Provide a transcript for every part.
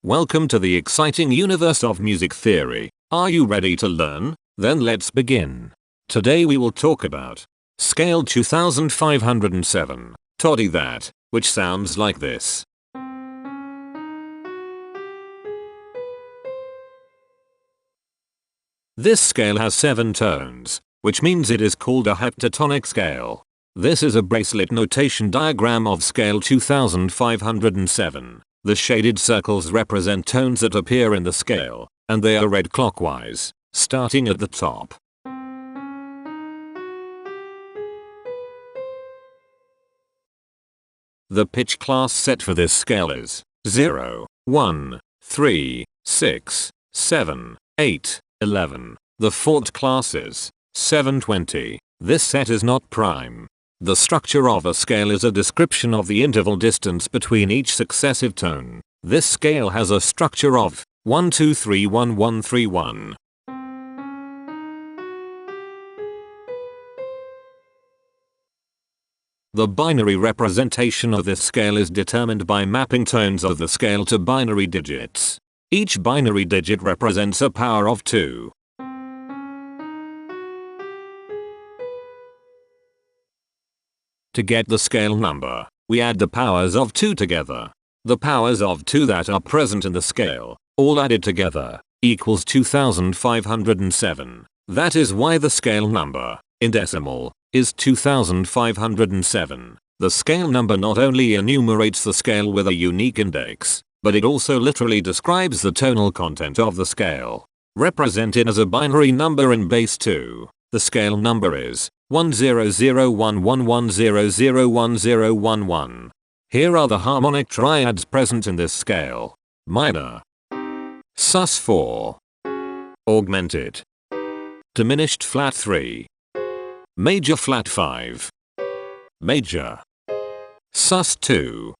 Welcome to the exciting universe of music theory. Are you ready to learn? Then let's begin. Today we will talk about Scale 2507, Todi That, which sounds like this. This scale has 7 tones, which means it is called a heptatonic scale. This is a bracelet notation diagram of scale 2507. The shaded circles represent tones that appear in the scale, and they are read clockwise, starting at the top. The pitch class set for this scale is 0, 1, 3, 6, 7, 8, 11. The fourth class is 720. This set is not prime. The structure of a scale is a description of the interval distance between each successive tone. This scale has a structure of 1 2 3 1 1 3 1. The binary representation of this scale is determined by mapping tones of the scale to binary digits. Each binary digit represents a power of 2. To get the scale number, we add the powers of 2 together. The powers of 2 that are present in the scale, all added together, equals 2507. That is why the scale number, in decimal, is 2507. The scale number not only enumerates the scale with a unique index, but it also literally describes the tonal content of the scale. Represented as a binary number in base 2, the scale number is 1001111001011. Here are the harmonic triads present in this scale. Minor, sus4, augmented, diminished flat 3, major flat 5, major, sus2.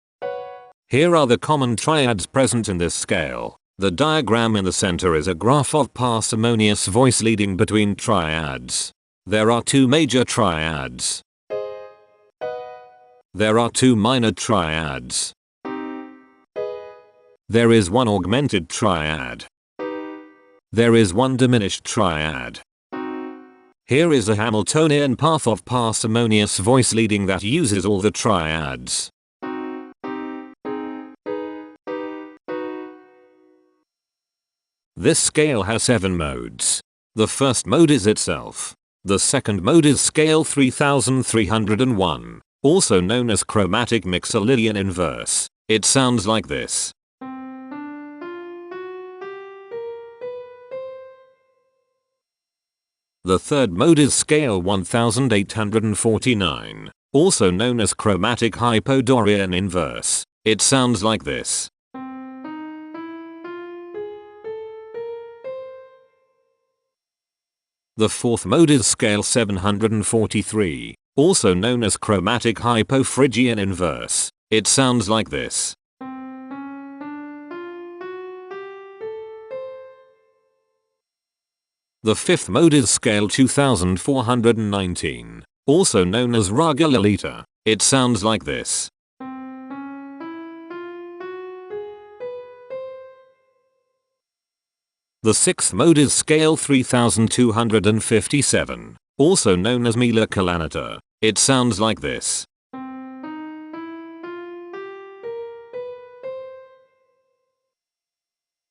Here are the common triads present in this scale. The diagram in the center is a graph of parsimonious voice leading between triads. There are 2 major triads. There are 2 minor triads. There is 1 augmented triad. There is 1 diminished triad. Here is a Hamiltonian path of parsimonious voice leading that uses all the triads. This scale has 7 modes. The first mode is itself. The second mode is scale 3301, also known as chromatic mixolydian inverse. It sounds like this. The third mode is scale 1849, also known as chromatic hypodorian inverse. It sounds like this. The fourth mode is scale 743, also known as chromatic hypophrygian inverse. It sounds like this. The fifth mode is scale 2419, also known as raga lalita. It sounds like this. The sixth mode is scale 3257, also known as Mila Kalanata. It sounds like this.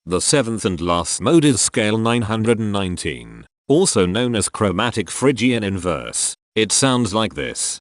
The seventh and last mode is scale 919, also known as chromatic Phrygian inverse. It sounds like this.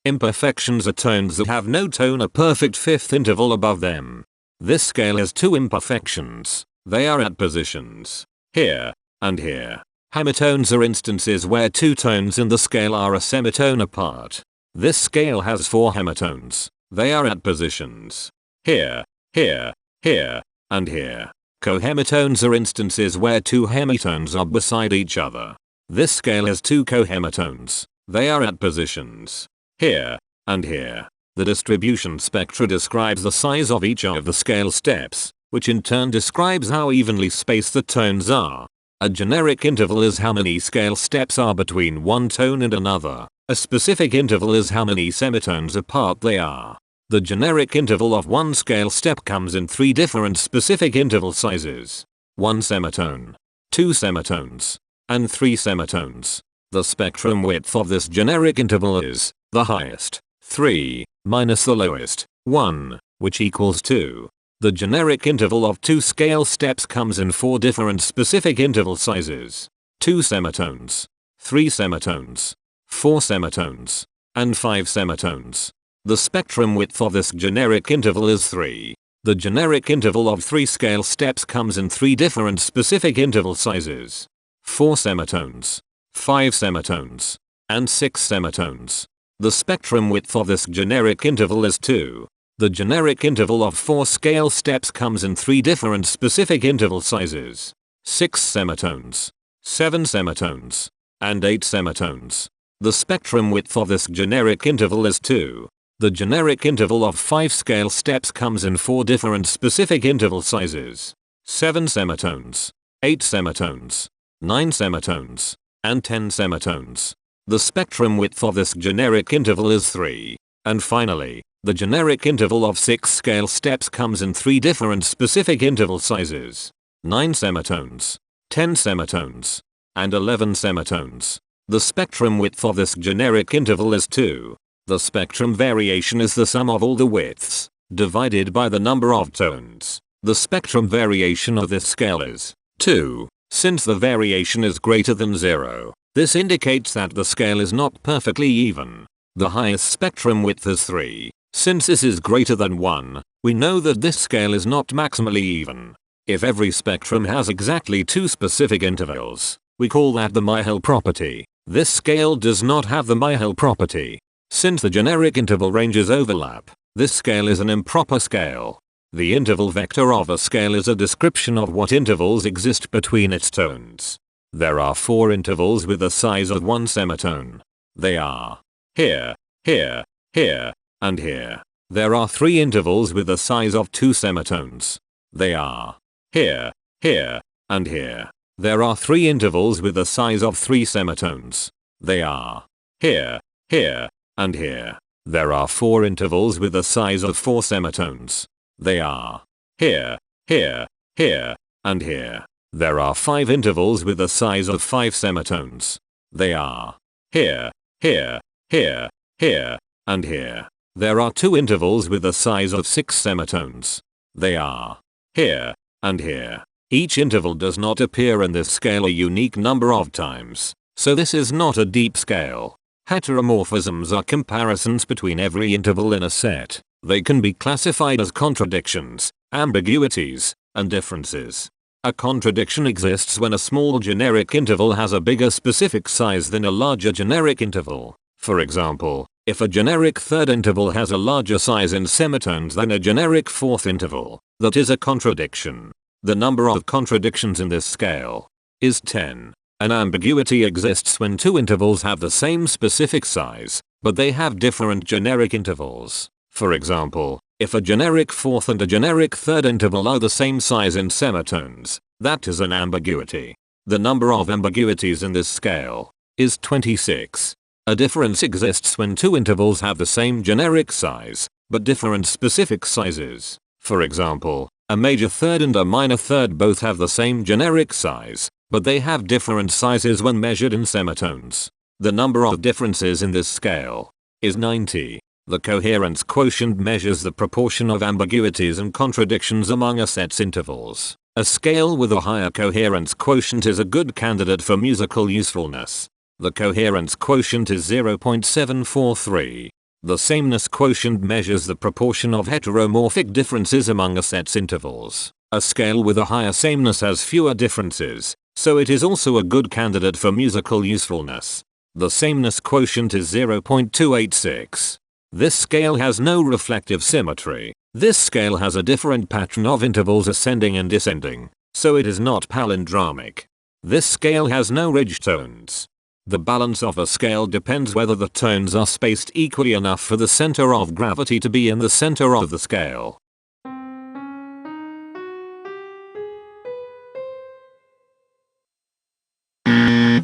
Imperfections are tones that have no tone a perfect fifth interval above them. This scale has 2 imperfections. They are at positions here and here. Hemitones are instances where 2 tones in the scale are a semitone apart. This scale has 4 hemitones. They are at positions here, here, here, and here. Cohemitones are instances where 2 hemitones are beside each other. This scale has 2 cohemitones. They are at positions here and here. The distribution spectra describes the size of each of the scale steps, which in turn describes how evenly spaced the tones are. A generic interval is how many scale steps are between one tone and another. A specific interval is how many semitones apart they are. The generic interval of one scale step comes in 3 different specific interval sizes. 1 semitone, 2 semitones, and 3 semitones. The spectrum width of this generic interval is the highest, 3, minus the lowest, 1, which equals 2. The generic interval of 2 scale steps comes in 4 different specific interval sizes. 2 semitones, 3 semitones, 4 semitones, and 5 semitones. The spectrum width of this generic interval is 3. The generic interval of 3 scale steps comes in 3 different specific interval sizes. 4 semitones, 5 semitones, and 6 semitones. The spectrum width of this generic interval is 2. The generic interval of 4 scale steps comes in 3 different specific interval sizes. 6 semitones, 7 semitones, and 8 semitones. The spectrum width of this generic interval is 2. The generic interval of 5 scale steps comes in 4 different specific interval sizes. 7 semitones, 8 semitones, 9 semitones, and 10 semitones. The spectrum width of this generic interval is 3. And finally, the generic interval of 6 scale steps comes in 3 different specific interval sizes. 9 semitones, 10 semitones, and 11 semitones. The spectrum width of this generic interval is 2. The spectrum variation is the sum of all the widths, divided by the number of tones. The spectrum variation of this scale is 2. Since the variation is greater than 0, this indicates that the scale is not perfectly even. The highest spectrum width is 3. Since this is greater than 1, we know that this scale is not maximally even. If every spectrum has exactly 2 specific intervals, we call that the Myhill property. This scale does not have the Myhill property. Since the generic interval ranges overlap, this scale is an improper scale. The interval vector of a scale is a description of what intervals exist between its tones. There are 4 intervals with the size of 1 semitone. They are here, here, here, and here. There are 3 intervals with the size of 2 semitones. They are here, here, and here. There are 3 intervals with the size of 3 semitones. They are here, here, and here. There are 4 intervals with the size of 4 semitones. They are here, here, here, and here. There are 5 intervals with the size of 5 semitones. They are here, here, here, here, and here. There are 2 intervals with the size of 6 semitones. They are here, and here. Each interval does not appear in this scale a unique number of times, so this is not a deep scale. Heteromorphisms are comparisons between every interval in a set. They can be classified as contradictions, ambiguities, and differences. A contradiction exists when a small generic interval has a bigger specific size than a larger generic interval. For example, if a generic third interval has a larger size in semitones than a generic fourth interval, that is a contradiction. The number of contradictions in this scale is 10. An ambiguity exists when 2 intervals have the same specific size, but they have different generic intervals. For example, if a generic fourth and a generic third interval are the same size in semitones, that is an ambiguity. The number of ambiguities in this scale is 26. A difference exists when 2 intervals have the same generic size, but different specific sizes. For example, a major third and a minor third both have the same generic size, but they have different sizes when measured in semitones. The number of differences in this scale is 90. The coherence quotient measures the proportion of ambiguities and contradictions among a set's intervals. A scale with a higher coherence quotient is a good candidate for musical usefulness. The coherence quotient is 0.743. The sameness quotient measures the proportion of heteromorphic differences among a set's intervals. A scale with a higher sameness has fewer differences, so it is also a good candidate for musical usefulness. The sameness quotient is 0.286. This scale has no reflective symmetry. This scale has a different pattern of intervals ascending and descending, so it is not palindromic. This scale has no ridge tones. The balance of a scale depends whether the tones are spaced equally enough for the center of gravity to be in the center of the scale.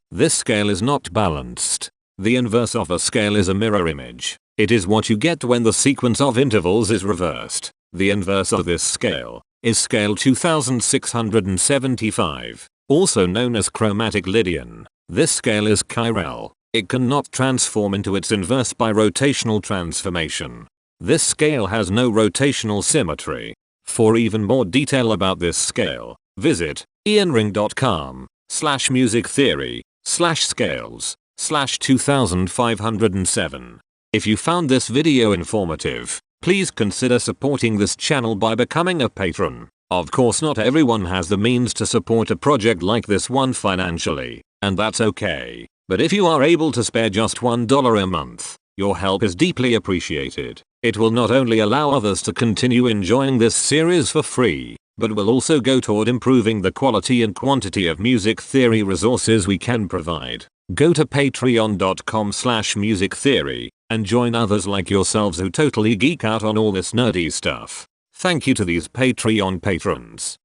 This scale is not balanced. The inverse of a scale is a mirror image. It is what you get when the sequence of intervals is reversed. The inverse of this scale is scale 2675, also known as chromatic Lydian. This scale is chiral. It cannot transform into its inverse by rotational transformation. This scale has no rotational symmetry. For even more detail about this scale, visit ianring.com/musictheory/scales/2507. If you found this video informative, please consider supporting this channel by becoming a patron. Of course, not everyone has the means to support a project like this one financially, and that's okay. But if you are able to spare just $1 a month, your help is deeply appreciated. It will not only allow others to continue enjoying this series for free, but will also go toward improving the quality and quantity of music theory resources we can provide. Go to patreon.com/musictheory and join others like yourselves who totally geek out on all this nerdy stuff. Thank you to these Patreon patrons.